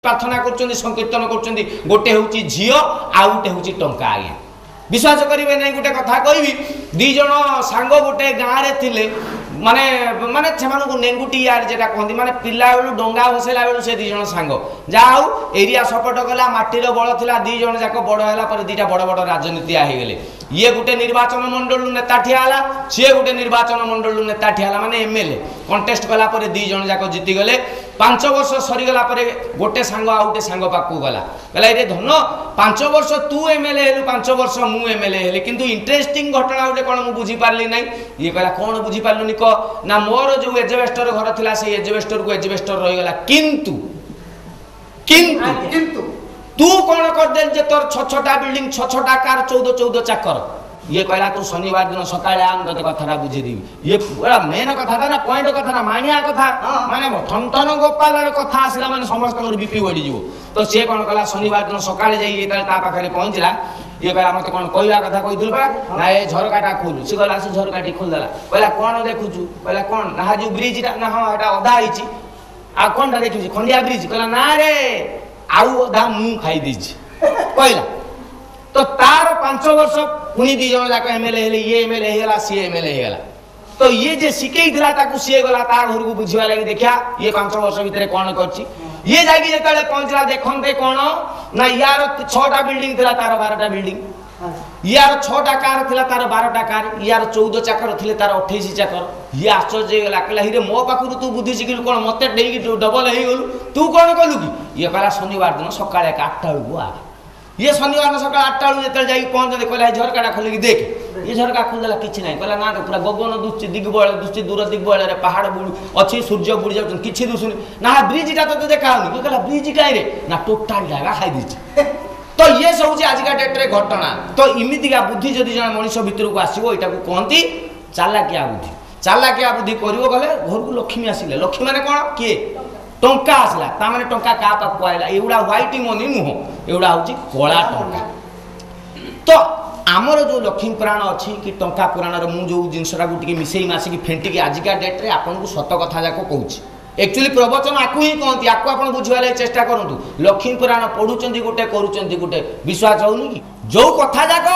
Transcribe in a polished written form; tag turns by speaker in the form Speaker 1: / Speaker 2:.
Speaker 1: प्रार्थना कर संकीर्तन कर गोटे हूँ झील आउ गोटे हूँ टंका आज्ञा विश्वास करेंगे नहीं गोटे कथा कहबी दीज सांग गोटे गाँव में थे माने माने से नेंगुटी यार जेटा कहती माने पिला बेलू डंगा भसैला बेलू से दीज सांग जहाँ एरिया सपोर्ट कला माटीर बल था दीज जाक बड़ है दीटा बड़ बड़ राजनीतिया हो गले ये गोटे निर्वाचन मंडल नेता ठियाला सी गोटे निर्वाचन मंडल नेता ठियाला माने एमएलए कंटेस्ट कला दीज जाक जीतीगले 5 वर्ष सरीगला गोटे सांग आ गोटे सांग पाक गला कहला ये धन 5 वर्ष तू एमएलए हेलु 5 वर्ष मु एमएलए हेली किंतु इंटरेस्टिंग घटना गोटे कौन मुझे बुझी पारली नहीं ये कहला कौन बुझी पारलुनी कह ना मोर जो एजबेस्टर घर थिला से एजबेस्टर को एजबेस्टर रहीगला किंतु किंतु किंतु तू कौन कर दे जे तोर 6-6टा बिल्डिंग 6-6टा कार 14-14 चाकर ये कहला तू शनिवार दिन सकाळे आन तते कथाटा बुझी देबी ये पूरा मेन कथाटा ना पॉइंट कथाटा मानिया कथा माने ठनठन गोपाल कथा आसला माने समस्त बीपी बढ़ी जीवो तो से कौन कहला शनिवार दिन सकाळे जाई ता पाखरे पहुंचला ये कहला मते कौन कहला कथा कहिदिल बा ना ए झरकाटा खोल से कहला से झरकाटी खोल देला कहला कौन देखुछु कहला कौन ना जो ब्रिजटा ना हां एटा अधा आइची आ कोनटा देखिछि खंडिया ब्रिज कहला ना रे आउ अधा मु खाई दीछि कहला तो तार 5 वर्ष पुनी दी जन जाक एमएलए हेले ये एमएलए हेला सी एमएलए हेला तो ये जे सिकेई दिला ताकू सी गला तार घर को बुझिवा लागि देखिया ये 5 वर्ष भीतर कोन करछि ये जागी जेतले पहुंचला देखंते कोन ना यार 6टा बिल्डिंग थिला तार 12टा बिल्डिंग यार 6टा कार थिला तार 12टा कार यार 14 चाकर थिले तार 28 चाकर ये आश्चर्य गला कहला हिरे मो पाखरु तू बुद्धि सिकिल कोन मते डेगी डबल हे गलु तू कोन कलु की ये कहला शनिवार दिन सकाळे 8टा बेलू आ ये शनिवार सकाल 8टा बेलू जेतले जाई पहुंचले कहला झरकाटा खोल के देख ये झरका खोल देला किछि नाही कहला ना पूरा गगन दुष्टि दिगबळ दुष्टि दूर दिगबळ रे पहाड़ बुडू अछि सूर्य बुडी जाउ किछि दुसुनी ना ब्रिजटा तो देखा होनी कहला ब्रिज काई रे ना टोटल जागा खाई दिछि तो ये सब जे आज का डेट रे घटना तो इमिति का बुद्धि जदि जण मनुष्य भीतर को आसीबो एटा को कहंती चालाकिया बुद्धि करिवो गले घर को लक्ष्मी आसीले लक्ष्मी माने कोन के टंका आसला ता माने टंका का पाक आइला एउडा व्हाइट मनी नुह एउडा होची कोला टंका तो आमर जो लक्ष्मी पुराण अच्छी कि टंका पुराण मु जो जिनसटा को टिके मिसेई मासी की फेंटी की आजिका डेट रे आपन को सत कथा जाको कहूची एक्चुअली प्रवचन आकु ही कहती आकु आपन बुझिवा लागि चेष्टा करंतु लक्ष्मी पुराण पढुचंती गोटे करूचंती गोटे विश्वास होउनी कि जो कथा जाको